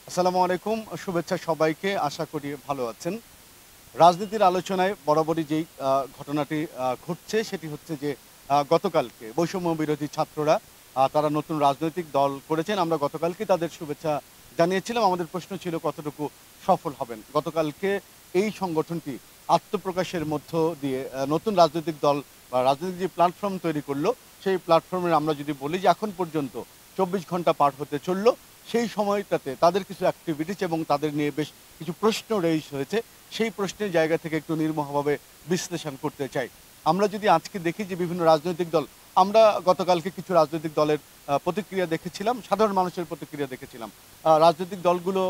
আসসালামু আলাইকুম। শুভেচ্ছা সবাইকে। আশা করি ভালো আছেন। রাজনীতির আলোচনায় বরাবরই যেই ঘটনাটি ঘটছে সেটি হচ্ছে যে গতকালকে বৈষম্য বিরোধী ছাত্ররা তারা নতুন রাজনৈতিক দল করেছেন। আমরা গতকালকেই তাদের শুভেচ্ছা জানিয়েছিলাম। আমাদের প্রশ্ন ছিল কতটুকু সফল হবেন। গতকালকে এই সংগঠনটি আত্মপ্রকাশের মধ্য দিয়ে নতুন রাজনৈতিক দল বা রাজনৈতিক যে প্ল্যাটফর্ম তৈরি করল, সেই প্ল্যাটফর্মের আমরা যদি বলি যে এখন পর্যন্ত ২৪ ঘন্টা পার হতে চলল। সেই সময়টাতে তাদের কিছু অ্যাক্টিভিটিস এবং তাদের নিয়ে বেশ কিছু প্রশ্ন রেইজ হয়েছে। সেই প্রশ্নের জায়গা থেকে একটু নির্মোহভাবে বিশ্লেষণ করতে চাই। আমরা যদি আজকে দেখি যে বিভিন্ন রাজনৈতিক দল, আমরা গতকালকে কিছু রাজনৈতিক দলের প্রতিক্রিয়া দেখেছিলাম, সাধারণ মানুষের প্রতিক্রিয়া দেখেছিলাম। রাজনৈতিক দলগুলো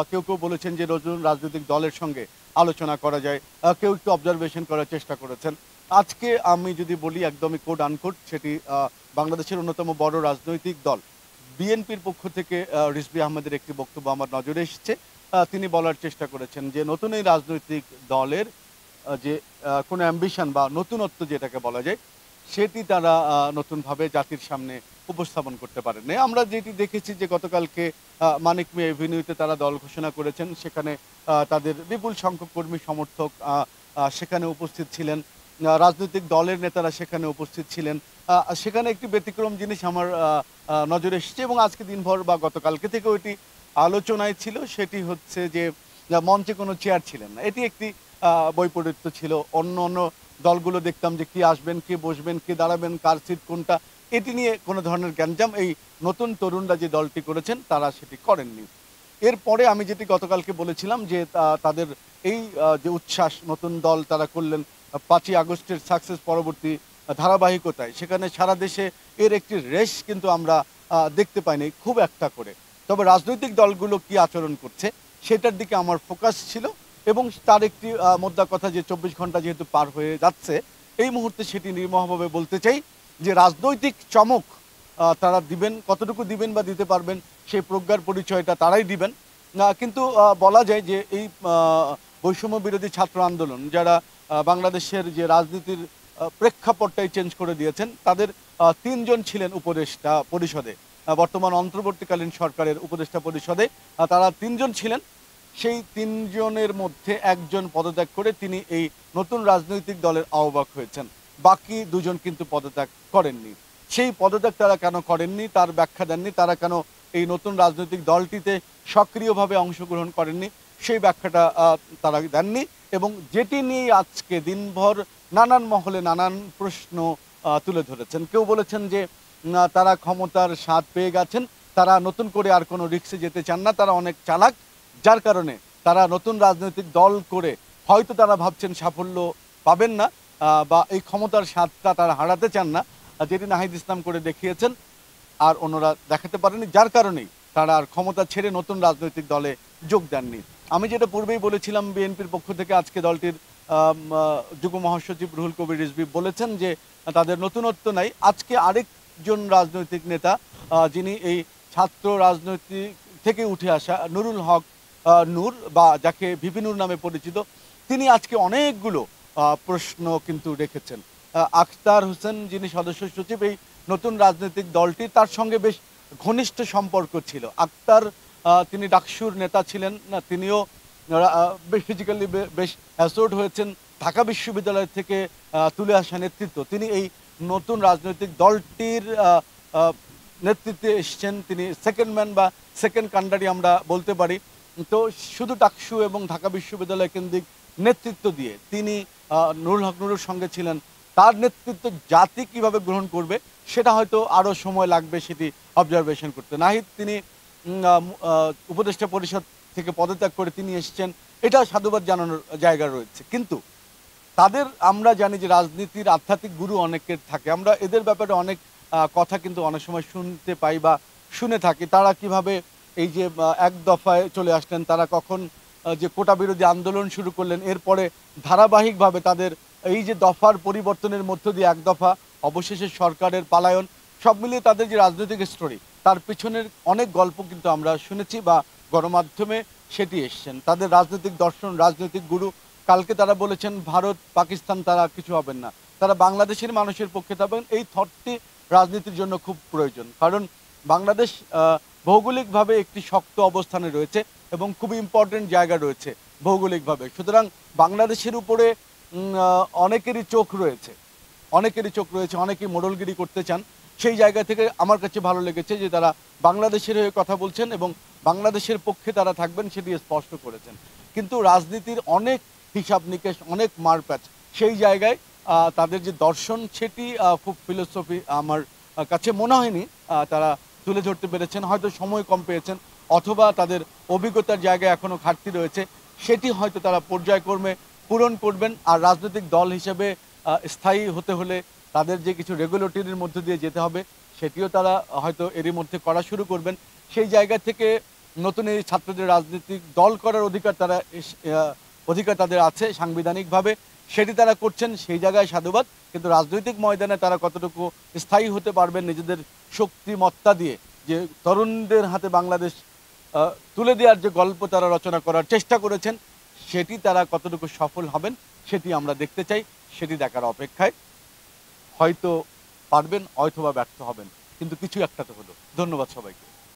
কেউ বলেছেন যে নতুন রাজনৈতিক দলের সঙ্গে আলোচনা করা যায়। কেউ একটু অবজারভেশন করার চেষ্টা করেছেন। আজকে আমি যদি বলি একদমই কোট আনকোট সেটি বাংলাদেশের অন্যতম বড় রাজনৈতিক দল বিএনপির পক্ষ থেকে রিজভী আহমেদের একটি বক্তব্য আমার নজরে এসেছে। তিনি বলার চেষ্টা করেছেন যে নতুন এই রাজনৈতিক দলের যে কোনো অ্যাম্বিশন বা নতুনত্ব যেটাকে বলা যায়, সেটি তারা নতুনভাবে জাতির সামনে উপস্থাপন করতে পারেননি। আমরা যেটি দেখেছি যে গতকালকে মানিক মিয়া এভিনিউতে তারা দল ঘোষণা করেছেন। সেখানে তাদের বিপুল সংখ্যক কর্মী সমর্থক সেখানে উপস্থিত ছিলেন। রাজনৈতিক দলের নেতারা সেখানে উপস্থিত ছিলেন। সেখানে একটি ব্যতিক্রম জিনিস আমার নজরে এসেছে এবং আজকে দিনভর বা গতকালকে থেকেও এটি আলোচনায় ছিল। সেটি হচ্ছে যে মঞ্চে কোনো চেয়ার ছিলেন না। এটি একটি বৈপরীত্য ছিল। অন্য দলগুলো দেখতাম যে কে আসবেন, কে বসবেন, কে দাঁড়াবেন, কার সিট কোনটা, এটি নিয়ে কোনো ধরনের গ্যাঞ্জাম এই নতুন তরুণরা যে দলটি করেছেন তারা সেটি করেননি। এরপরে আমি যেটি গতকালকে বলেছিলাম যে তাদের এই যে উচ্ছ্বাস, নতুন দল তারা করলেন ৫ই আগস্টের সাকসেস পরবর্তী ধারাবাহিকতায় সেখানে সারা দেশে এর একটি রেশ কিন্তু আমরা দেখতে পাইনি খুব একটা করে। তবে রাজনৈতিক দলগুলো কি আচরণ করছে সেটার দিকে আমার ফোকাস ছিল এবং তার একটি মোদ্দা কথা যে ২৪ ঘন্টা যেহেতু পার হয়ে যাচ্ছে, এই মুহূর্তে সেটি নির্মোহভাবে বলতে চাই যে রাজনৈতিক চমক তারা দিবেন, কতটুকু দিবেন বা দিতে পারবেন সেই প্রজ্ঞার পরিচয়টা তারাই দিবেন। কিন্তু বলা যায় যে এই বৈষম্য বিরোধী ছাত্র আন্দোলন যারা বাংলাদেশের যে রাজনীতির প্রেক্ষাপটটাই চেঞ্জ করে দিয়েছেন, তাদের ৩ জন ছিলেন উপদেষ্টা পরিষদে। বর্তমান অন্তর্বর্তীকালীন সরকারের উপদেষ্টা পরিষদে তারা ৩ জন ছিলেন। সেই ৩ জনের মধ্যে একজন পদত্যাগ করে তিনি এই নতুন রাজনৈতিক দলের আহ্বায়ক হয়েছেন। বাকি ২ জন কিন্তু পদত্যাগ করেননি। সেই পদত্যাগ তারা কেন করেননি তার ব্যাখ্যা দেননি। তারা কেন এই নতুন রাজনৈতিক দলটিতে সক্রিয়ভাবে অংশগ্রহণ করেননি সেই ব্যাখ্যাটা তারা দেননি এবং যেটি নিয়ে আজকে দিনভর নানান মহলে নানান প্রশ্ন তুলে ধরেছেন। কেউ বলেছেন যে তারা ক্ষমতার স্বাদ পেয়ে গেছেন, তারা নতুন করে আর কোনো রিস্কে যেতে চান না, তারা অনেক চালাক, যার কারণে তারা নতুন রাজনৈতিক দল করে হয়তো তারা ভাবছেন সাফল্য পাবেন না বা এই ক্ষমতার স্বাদটা তারা হারাতে চান না, যেটি নাহিদ ইসলাম করে দেখিয়েছেন আর অন্যরা দেখাতে পারেনি, যার কারণেই তারা আর ক্ষমতা ছেড়ে নতুন রাজনৈতিক দলে যোগ দেননি। আমি যেটা পূর্বেই বলেছিলাম বিএনপির পক্ষ থেকে আজকে দলটির যুগ্ম মহাসচিব রুহুল কবির রিজভী বলেছেন যে তাদের নতুনত্ব নাই। আজকে আরেকজন রাজনৈতিক নেতা যিনি এই ছাত্র রাজনৈতিক থেকে উঠে আসা নুরুল হক নূর বা যাকে ভিপি নূর নামে পরিচিত, তিনি আজকে অনেকগুলো প্রশ্ন কিন্তু রেখেছেন। আখতার হোসেন যিনি সদস্য সচিব এই নতুন রাজনৈতিক দলটি, তার সঙ্গে বেশ ঘনিষ্ঠ সম্পর্ক ছিল। আক্তার তিনি ডাকসুর নেতা ছিলেন না, তিনিও ফিজিক্যালি বেশ অ্যাসোর্ড হয়েছেন। ঢাকা বিশ্ববিদ্যালয় থেকে তুলে আসা নেতৃত্ব, তিনি এই নতুন রাজনৈতিক দলটির নেতৃত্বে এসছেন। তিনি সেকেন্ড ম্যান বা সেকেন্ড কান্ডারি আমরা বলতে পারি। তো শুধু ডাকসু এবং ঢাকা বিশ্ববিদ্যালয় কেন্দ্রিক নেতৃত্ব দিয়ে তিনি নুরুল হক নুরের সঙ্গে ছিলেন। তার নেতৃত্ব জাতি কিভাবে গ্রহণ করবে সেটা হয়তো আরও সময় লাগবে সেটি অবজারভেশন করতে। নাহিদ তিনি উপদেষ্টা পরিষদ থেকে পদত্যাগ করে তিনি এসছেন, এটা সাধুবাদ জানানোর জায়গা রয়েছে। কিন্তু তাদের আমরা জানি যে রাজনীতির আধ্যাত্মিক গুরু অনেকের থাকে। আমরা এদের ব্যাপারে অনেক কথা কিন্তু অনেক সময় শুনতে পাই বা শুনে থাকি। তারা কিভাবে এই যে এক দফায় চলে আসলেন, তারা কখন যে কোটা বিরোধী আন্দোলন শুরু করলেন, এরপরে ধারাবাহিকভাবে তাদের এই যে দফার পরিবর্তনের মধ্য দিয়ে এক দফা, অবশেষে সরকারের পালায়ন, সব মিলিয়ে তাদের যে রাজনৈতিক স্টোরি তার পিছনের অনেক গল্প কিন্তু আমরা শুনেছি বা গণমাধ্যমে সেটি এসছেন। তাদের রাজনৈতিক দর্শন, রাজনৈতিক গুরু, কালকে তারা বলেছেন ভারত পাকিস্তান তারা কিছু হবেন না, তারা বাংলাদেশের মানুষের পক্ষে থাকবেন। এই থটটি রাজনীতির জন্য খুব প্রয়োজন, কারণ বাংলাদেশ ভৌগোলিকভাবে একটি শক্ত অবস্থানে রয়েছে এবং খুব ইম্পর্টেন্ট জায়গা রয়েছে ভৌগোলিকভাবে। সুতরাং বাংলাদেশের উপরে অনেকেরই চোখ রয়েছে, অনেকেই মোড়লগিরি করতে চান। সেই জায়গা থেকে আমার কাছে ভালো লেগেছে যে তারা বাংলাদেশের হয়ে কথা বলছেন এবং বাংলাদেশের পক্ষে তারা থাকবেন সেটি স্পষ্ট করেছেন। কিন্তু রাজনীতির অনেক হিসাব নিকেশ, অনেক মারপ্যাচ, সেই জায়গায় তাদের যে দর্শন সেটি খুব ফিলোসফি আমার কাছে মনে হয়নি তারা তুলে ধরতে পেরেছেন। হয়তো সময় কম পেয়েছেন অথবা তাদের অভিজ্ঞতার জায়গায় এখনও ঘাটতি রয়েছে, সেটি হয়তো তারা পর্যায়ক্রমে পূরণ করবেন। আর রাজনৈতিক দল হিসেবে স্থায়ী হতে হলে তাদের যে কিছু রেগুলেটরির মধ্য দিয়ে যেতে হবে সেটিও তারা হয়তো এরই মধ্যে করা শুরু করবেন। সেই জায়গা থেকে নতুন এই ছাত্রদের রাজনৈতিক দল করার অধিকার তাদের আছে সাংবিধানিকভাবে, সেটি তারা করছেন, সেই জায়গায় সাধুবাদ। কিন্তু রাজনৈতিক ময়দানে তারা কতটুকু স্থায়ী হতে পারবেন নিজেদের শক্তিমত্তা দিয়ে, যে তরুণদের হাতে বাংলাদেশ তুলে দেওয়ার যে গল্প তারা রচনা করার চেষ্টা করেছেন, সেটি তারা কতটুকু সফল হবেন সেটি আমরা দেখতে চাই, সেটি দেখার অপেক্ষায়। হয়তো পারবেন, অথবা ব্যর্থ হবেন, কিন্তু কিছু একটা তো হলো। ধন্যবাদ সবাইকে।